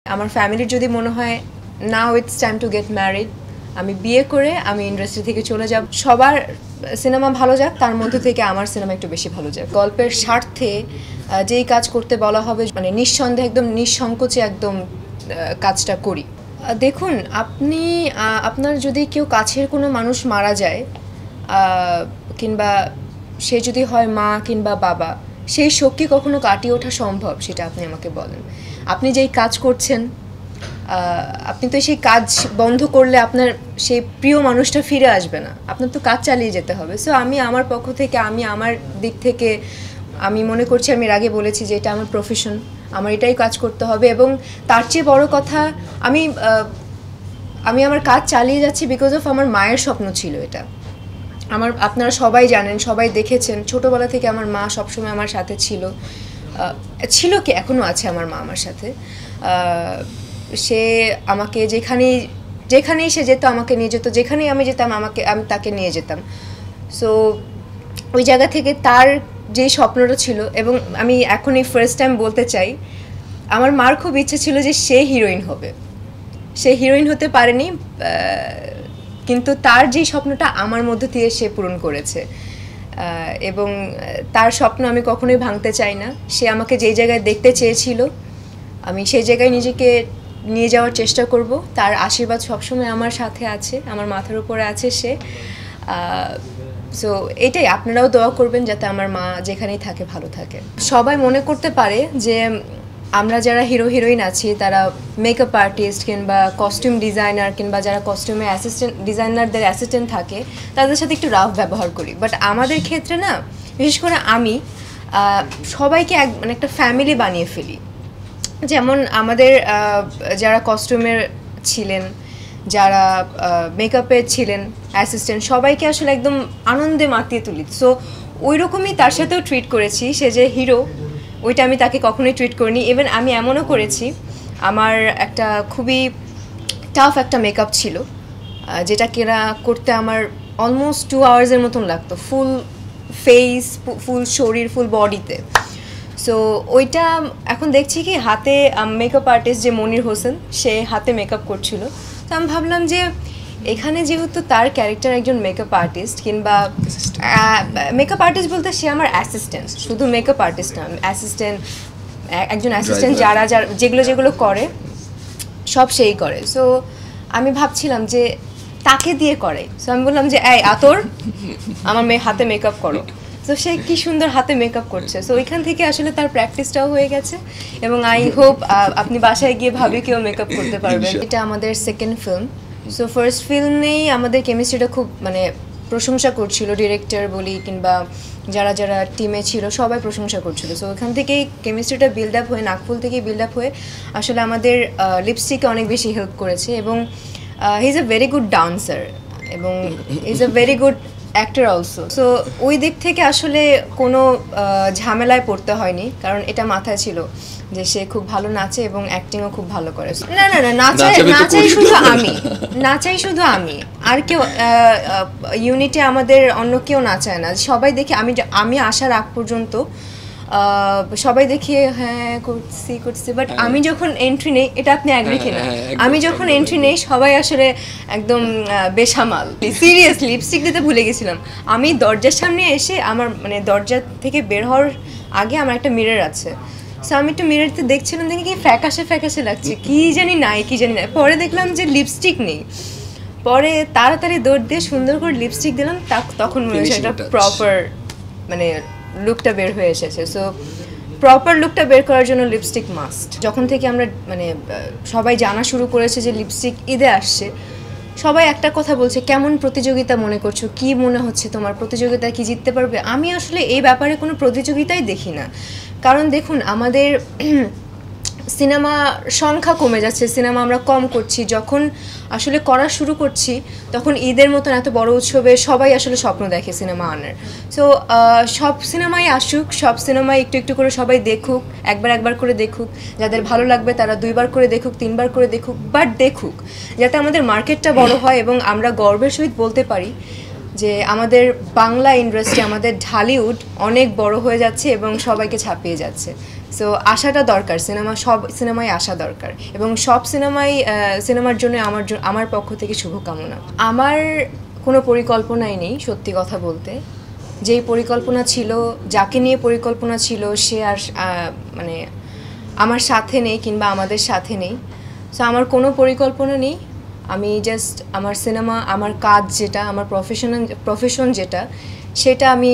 আমার ফ্যামিলির যদি মনে হয় now it's time to get married, আমি বিয়ে করে আমি ইন্ডাস্ট্রি থেকে চলে যাব। সবার সিনেমা ভালো যাক, তার মধ্যে থেকে আমার সিনেমা একটু বেশি ভালো যাক। গল্পের স্বার্থে যেই কাজ করতে বলা হবে মানে নিঃসন্দেহে একদম নিঃসংকোচে একদম কাজটা করি। দেখুন, আপনি আপনার যদি কেউ কাছের কোনো মানুষ মারা যায় কিংবা সে যদি হয় মা কিংবা বাবা, সেই শোক কি কখনো কাটিয়ে ওঠা সম্ভব সেটা আপনি আমাকে বলেন। আপনি যেই কাজ করছেন আপনি তো সেই কাজ বন্ধ করলে আপনার সেই প্রিয় মানুষটা ফিরে আসবে না, আপনার তো কাজ চালিয়ে যেতে হবে। সো আমি আমার পক্ষ থেকে আমি আমার দিক থেকে আমি মনে করছি, আমি এর আগে বলেছি যে এটা আমার প্রফেশন, আমার এটাই কাজ করতে হবে। এবং তার চেয়ে বড় কথা, আমি আমার কাজ চালিয়ে যাচ্ছি বিকজ অফ আমার মায়ের স্বপ্ন ছিল এটা। আপনারা সবাই জানেন, সবাই দেখেছেন, ছোটোবেলা থেকে আমার মা সবসময় আমার সাথে ছিল কি এখনও আছে আমার মা আমার সাথে। সে আমাকে যেখানেই সে যেত আমাকে নিয়ে যেত, যেখানেই আমি যেতাম আমি তাকে নিয়ে যেতাম। সো ওই জায়গা থেকে তার যে স্বপ্নটা ছিল, এবং আমি এখন এই ফার্স্ট টাইম বলতে চাই, আমার মার খুব ইচ্ছে ছিল যে সে হিরোইন হবে। সে হিরোইন হতে পারেনি, কিন্তু তার যে স্বপ্নটা আমার মধ্যে দিয়ে সে পূরণ করেছে, এবং তার স্বপ্ন আমি কখনোই ভাঙতে চাই না। সে আমাকে যেই জায়গায় দেখতে চেয়েছিল আমি সেই জায়গায় নিজেকে নিয়ে যাওয়ার চেষ্টা করব। তার আশীর্বাদ সবসময় আমার সাথে আছে, আমার মাথার উপরে আছে সে। সো এটাই, আপনারাও দোয়া করবেন যাতে আমার মা যেখানেই থাকে ভালো থাকে। সবাই মনে করতে পারে যে আমরা যারা হিরো হিরোইন আছি তারা মেকআপ আর্টিস্ট কিংবা কস্টিউম ডিজাইনার কিংবা যারা কস্টিউমের অ্যাসিস্ট্যান্ট ডিজাইনারদের অ্যাসিস্ট্যান্ট থাকে তাদের সাথে একটু রাফ ব্যবহার করি। বাট আমাদের ক্ষেত্রে না, বিশেষ করে আমি সবাইকে মানে একটা ফ্যামিলি বানিয়ে ফেলি। যেমন আমাদের যারা কস্টিউমের ছিলেন, যারা মেকআপের ছিলেন অ্যাসিস্ট্যান্ট, সবাইকে আসলে একদম আনন্দে মাতিয়ে তুলি। সো ওই রকমই তার সাথেও ট্রিট করেছি। সে যে হিরো ওইটা আমি তাকে কখনোই ট্রিট করিনি। ইভেন আমি এমনও করেছি, আমার একটা খুবই টাফ একটা মেকআপ ছিল যেটা কেনা করতে আমার অলমোস্ট 2 আওয়ার্সের মতন লাগতো, ফুল ফেস, ফুল শরীর, ফুল বডিতে। সো ওইটা এখন দেখছি কি হাতে মেকআপ আর্টিস্ট যে মনির হোসেন, সে হাতে মেকআপ করছিল। তো আমি ভাবলাম যে এখানে যেহেতু তার ক্যারেক্টার একজন মেকআপ আর্টিস্ট কিংবা মেকআপ আর্টিস্ট বলতে সে আমার অ্যাসিস্ট্যান্ট, শুধু মেকআপ আর্টিস্ট না, অ্যাসিস্ট্যান্ট, একজন অ্যাসিস্ট্যান্ট যারা যেগুলো করে সব সেই করে। সো আমি ভাবছিলাম যে তাকে দিয়ে করে। সো আমি বললাম যে এই আতর, আমার হাতে মেকআপ করো। তো সে কি সুন্দর হাতে মেকআপ করছে। সো ওইখান থেকে আসলে তার প্র্যাকটিসটাও হয়ে গেছে, এবং আই হোপ আপনি বাসায় গিয়ে ভাবিকেও মেকআপ করতে পারবেন। এটা আমাদের সেকেন্ড ফিল্ম। সো ফার্স্ট ফিল্মেই আমাদের কেমিস্ট্রিটা খুব মানে প্রশংসা করছিল, ডিরেক্টর বলি কিংবা যারা যারা টিমে ছিল সবাই প্রশংসা করছিল। সো ওখান থেকেই কেমিস্ট্রিটা বিল্ড আপ হয়ে, নাকফুল থেকেই বিল্ড আপ হয়ে আসলে আমাদের লিপস্টিকে অনেক বেশি হেল্প করেছে। এবং he is a very good dancer এবং he is a very good actor also. So ওই দিক থেকে আসলে কোনো ঝামেলায় পড়তে হয়নি, কারণ এটা মাথায় ছিল যে সে খুব ভালো নাচে এবং অ্যাক্টিংও খুব ভালো করে। না না না, নাচাই শুধু আমি, আর কেউ ইউনিটে আমাদের অন্য কেউ নাচায় না। সবাই দেখে, আমি আসার আগ পর্যন্ত সবাই দেখে হ্যাঁ করছি, বাট আমি যখন এন্ট্রি নেই, এটা আপনি অ্যাগ্রি কিনা, আমি যখন এন্ট্রি নেই সবাই আসলে একদম বেসামাল। সিরিয়াসলি লিপস্টিক দিতে ভুলে গেছিলাম। আমি দরজার সামনে এসে আমার মানে দরজা থেকে বের হওয়ার আগে আমার একটা মিরর আছে, সো আমি একটু মিররতে দেখছিলাম, দেখি কি ফ্যাকাশে লাগছে, কি জানি নাই। পরে দেখলাম যে লিপস্টিক নেই। পরে তাড়াতাড়ি দৌড় দিয়ে সুন্দর করে লিপস্টিক দিলাম, তখন মনে হচ্ছে একটা প্রপার মানে লুকটা বের হয়ে এসেছে। সো প্রপার লুকটা বের করার জন্য লিপস্টিক মাস্ট। যখন থেকে আমরা মানে সবাই জানা শুরু করেছে যে লিপস্টিক ঈদে আসছে, সবাই একটা কথা বলছে, কেমন প্রতিযোগিতা মনে করছো, কি মনে হচ্ছে তোমার, প্রতিযোগিতায় কি জিততে পারবে? আমি আসলে এই ব্যাপারে কোনো প্রতিযোগিতাই দেখি না। কারণ দেখুন, আমাদের সিনেমা সংখ্যা কমে যাচ্ছে, সিনেমা আমরা কম করছি। যখন আসলে করা শুরু করছি তখন ঈদের মতন এত বড় উৎসবে সবাই আসলে স্বপ্ন দেখে সিনেমা আনার। সো সব সিনেমাই আসুক, সব সিনেমাই একটু একটু করে সবাই দেখুক, একবার করে দেখুক, যাদের ভালো লাগবে তারা 2বার করে দেখুক, 3বার করে দেখুক, বাট দেখুক, যাতে আমাদের মার্কেটটা বড় হয় এবং আমরা গর্বের সহিত বলতে পারি যে আমাদের বাংলা ইন্ডাস্ট্রি, আমাদের ঢালিউড অনেক বড় হয়ে যাচ্ছে এবং সবাইকে ছাপিয়ে যাচ্ছে। সো আশাটা দরকার, সব সিনেমায় আসা দরকার, এবং সব সিনেমার জন্য আমার পক্ষ থেকে শুভকামনা। আমার কোনো পরিকল্পনাই নেই সত্যি কথা বলতে। যেই পরিকল্পনা ছিল, যাকে নিয়ে পরিকল্পনা ছিল, সে আর মানে আমার সাথে নেই কিংবা আমাদের সাথে নেই। সো আমার কোনো পরিকল্পনা নেই। আমি জাস্ট আমার সিনেমা, আমার কাজ যেটা, আমার প্রফেশন যেটা, সেটা আমি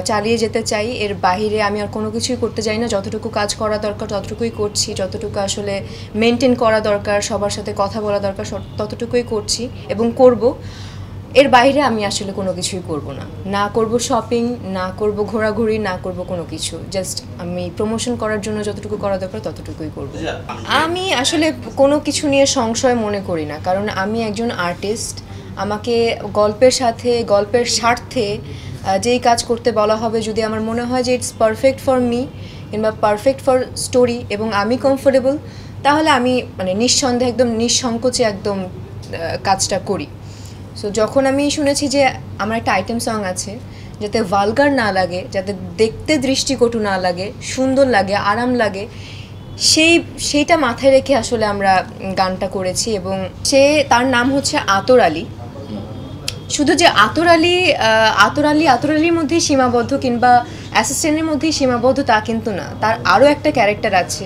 চালিয়ে যেতে চাই। এর বাইরে আমি আর কোনো কিছুই করতে চাই না। যতটুকু কাজ করা দরকার ততটুকুই করছি, যতটুকু আসলে মেনটেন করা দরকার, সবার সাথে কথা বলা দরকার, ততটুকুই করছি এবং করব। এর বাইরে আমি আসলে কোনো কিছুই করব না। না করব শপিং, না করব ঘোরাঘুরি, না করব কোনো কিছু। জাস্ট আমি প্রমোশন করার জন্য যতটুকু করা দরকার ততটুকুই করব। আমি আসলে কোনো কিছু নিয়ে সংশয় মনে করি না, কারণ আমি একজন আর্টিস্ট। আমাকে গল্পের স্বার্থে যেই কাজ করতে বলা হবে, যদি আমার মনে হয় যে ইটস পারফেক্ট ফর মি কিংবা পারফেক্ট ফর স্টোরি এবং আমি কমফোর্টেবল, তাহলে আমি মানে নিঃসন্দেহে একদম নিঃসংকোচে একদম কাজটা করি। সো যখন আমি শুনেছি যে আমার একটা আইটেম সং আছে, যাতে ভালগার না লাগে, যাতে দেখতে দৃষ্টিকটু না লাগে, সুন্দর লাগে, আরাম লাগে, সেইটা মাথায় রেখে আসলে আমরা গানটা করেছি। এবং তার নাম হচ্ছে আতর আলী। শুধু যে আতর আলীর মধ্যেই সীমাবদ্ধ কিংবা অ্যাসিস্ট্যান্টের মধ্যেই সীমাবদ্ধ তা কিন্তু না, তার আরও একটা ক্যারেক্টার আছে।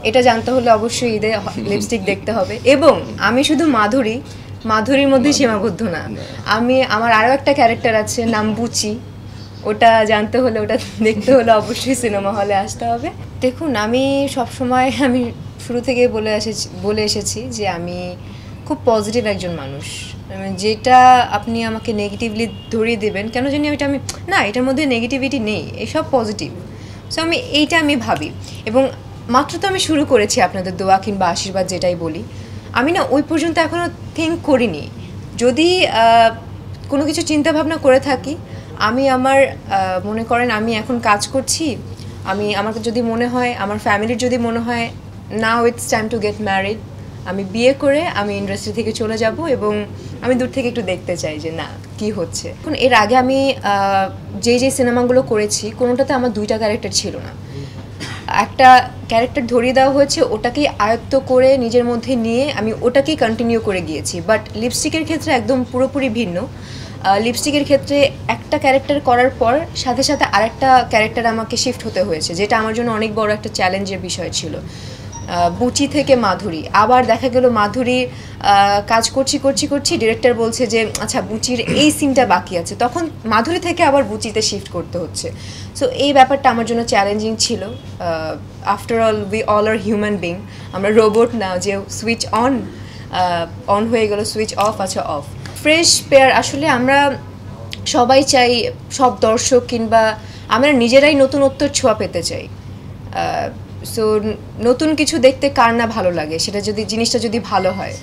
এটা জানতে হলে অবশ্যই ঈদে লিপস্টিক দেখতে হবে। এবং আমি শুধু মাধুরীর মধ্যে সীমাবদ্ধ না, আমার আরও একটা ক্যারেক্টার আছে, নাম বুচি। ওটা জানতে হলে, ওটা দেখতে হলে অবশ্যই সিনেমা হলে আসতে হবে। দেখুন, আমি শুরু থেকে বলে এসেছি যে আমি খুব পজিটিভ একজন মানুষ। যেটা আপনি আমাকে নেগেটিভলি ধরিয়ে দেবেন কেন জানি, এটার মধ্যে নেগেটিভিটি নেই, এসব পজিটিভ। সো আমি ভাবি, এবং মাত্র তো আমি শুরু করেছি, আপনাদের দোয়া কিংবা আশীর্বাদ যেটাই বলি, আমি না ওই পর্যন্ত এখনও থিঙ্ক করিনি। যদি কোনো কিছু চিন্তাভাবনা করে থাকি, মনে করেন আমি এখন কাজ করছি, আমাকে যদি মনে হয়, আমার ফ্যামিলির যদি মনে হয় now it's time to get married, আমি বিয়ে করে আমি ইন্ডাস্ট্রি থেকে চলে যাব এবং আমি দূর থেকে একটু দেখতে চাই যে না কি হচ্ছে। এখন এর আগে আমি যে সিনেমাগুলো করেছি, কোনোটাতে আমার দুইটা ক্যারেক্টার ছিল না। একটা ক্যারেক্টার ধরিয়ে দেওয়া হয়েছে, ওটাকেই আয়ত্ত করে নিজের মধ্যে নিয়ে আমি ওটাকেই কন্টিনিউ করে গিয়েছি। বাট লিপস্টিকের ক্ষেত্রে একদম পুরোপুরি ভিন্ন। লিপস্টিকের ক্ষেত্রে একটা ক্যারেক্টার করার পর সাথে সাথে আরেকটা ক্যারেক্টার আমাকে শিফট হতে হয়েছে, যেটা আমার জন্য অনেক বড় একটা চ্যালেঞ্জের বিষয় ছিল। বুচি থেকে মাধুরী, আবার দেখা গেল মাধুরী কাজ করছি ডিরেক্টর বলছে যে আচ্ছা বুচির এই সিনটা বাকি আছে, তখন মাধুরী থেকে আবার বুচিতে শিফট করতে হচ্ছে। সো এই ব্যাপারটা আমার জন্য চ্যালেঞ্জিং ছিল। After all we all are human being, আমরা রোবট না যে সুইচ অন হয়ে গেল, সুইচ অফ আছে অফ। ফ্রেশ পেয়ার, আসলে আমরা সবাই চাই, সব দর্শক কিংবা আমরা নিজেরাই নতুনত্বর ছোঁয়া পেতে চাই। সো নতুন কিছু দেখতে কার না ভালো লাগে, জিনিসটা যদি ভালো হয়।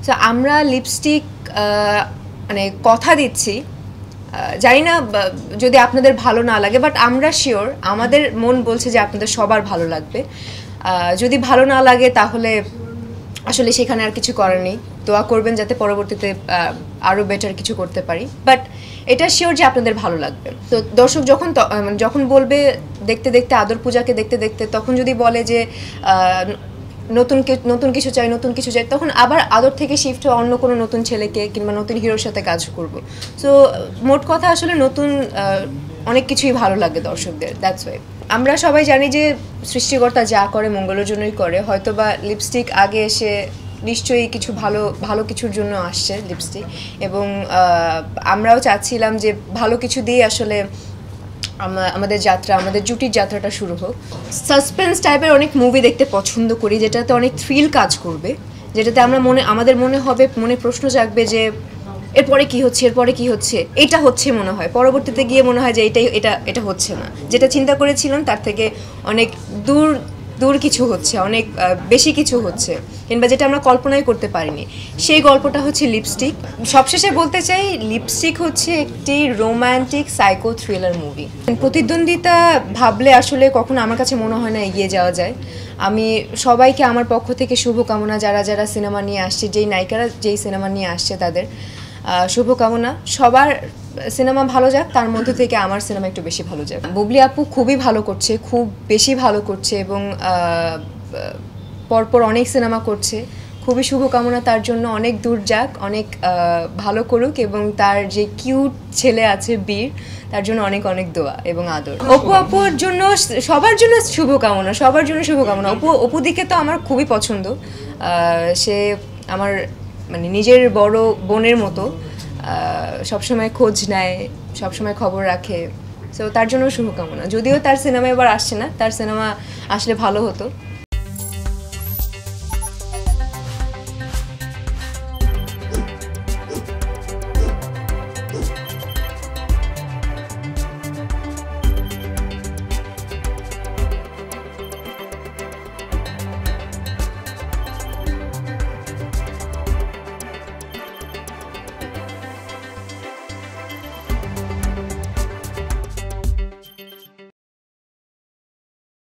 সো আমরা লিপস্টিক মানে কথা দিচ্ছি, জানি না যদি আপনাদের ভালো না লাগে, বাট আমরা শিওর, আমাদের মন বলছে যে আপনাদের সবার ভালো লাগবে। যদি ভালো না লাগে তাহলে আসলে সেখানে আর কিছু করার নেই। দোয়া করবেন যাতে পরবর্তীতে আরও বেটার কিছু করতে পারি, বাট এটা শিওর যে আপনাদের ভালো লাগবে। তো দর্শক যখন বলবে দেখতে আদর পূজাকে দেখতে, তখন যদি বলে যে নতুন কিছু চাই, তখন আবার আদর থেকে শিফট হয়ে অন্য কোনো নতুন ছেলেকে কিংবা নতুন হিরোর সাথে কাজ করব। সো মোট কথা আসলে নতুন অনেক কিছুই ভালো লাগে দর্শকদের, দ্যাটস ওয়াই। আমরা সবাই জানি যে সৃষ্টিকর্তা যা করে মঙ্গলের জন্যই করে। হয়তোবা লিপস্টিক আগে এসে নিশ্চয়ই কিছু ভালো কিছুর জন্য আসছে লিপস্টিক, এবং আমরাও চাচ্ছিলাম যে ভালো কিছু দিয়ে আসলে আমাদের জুটির যাত্রাটা শুরু হোক। সাসপেন্স টাইপের অনেক মুভি দেখতে পছন্দ করি, যেটাতে অনেক থ্রিল কাজ করবে, যেটাতে আমাদের মনে প্রশ্ন জাগবে যে এরপরে কি হচ্ছে, এটা হচ্ছে মনে হয়, পরবর্তীতে গিয়ে মনে হয় যে এটা হচ্ছে না, যেটা চিন্তা করেছিলাম তার থেকে অনেক দূর কিছু হচ্ছে, অনেক বেশি কিছু হচ্ছে, কিংবা যেটা আমরা কল্পনাই করতে পারিনি। সেই গল্পটা হচ্ছে লিপস্টিক। সবশেষে বলতে চাই, লিপস্টিক হচ্ছে একটি রোম্যান্টিক সাইকো থ্রিলার মুভি। প্রতিদ্বন্দ্বিতা ভাবলে আসলে কখনো আমার কাছে মনে হয় না এগিয়ে যাওয়া যায়। আমি সবাইকে আমার পক্ষ থেকে শুভকামনা, যারা সিনেমা নিয়ে আসছে, যেই নায়িকারা যেই সিনেমা নিয়ে আসছে তাদের শুভকামনা। সিনেমা ভালো যাক, তার মধ্যে থেকে আমার সিনেমা একটু বেশি ভালো যাক। বুবলি আপু খুবই ভালো করছে, খুব বেশি ভালো করছে, এবং পরপর অনেক সিনেমা করছে। খুবই শুভকামনা তার জন্য, অনেক দূর যাক, অনেক ভালো করুক, এবং তার যে কিউট ছেলে আছে বীর, তার জন্য অনেক অনেক দোয়া এবং আদর। অপু আপুর জন্য, সবার জন্য শুভকামনা, সবার জন্য শুভকামনা। অপু দিকে তো আমার খুবই পছন্দ, সে আমার মানে নিজের বড় বোনের মতো, সবসময় খোঁজ নেয়, সবসময় খবর রাখে। সো তার জন্য শুভকামনা। যদিও তার সিনেমা এবার আসছে না, তার সিনেমা আসলে ভালো হতো।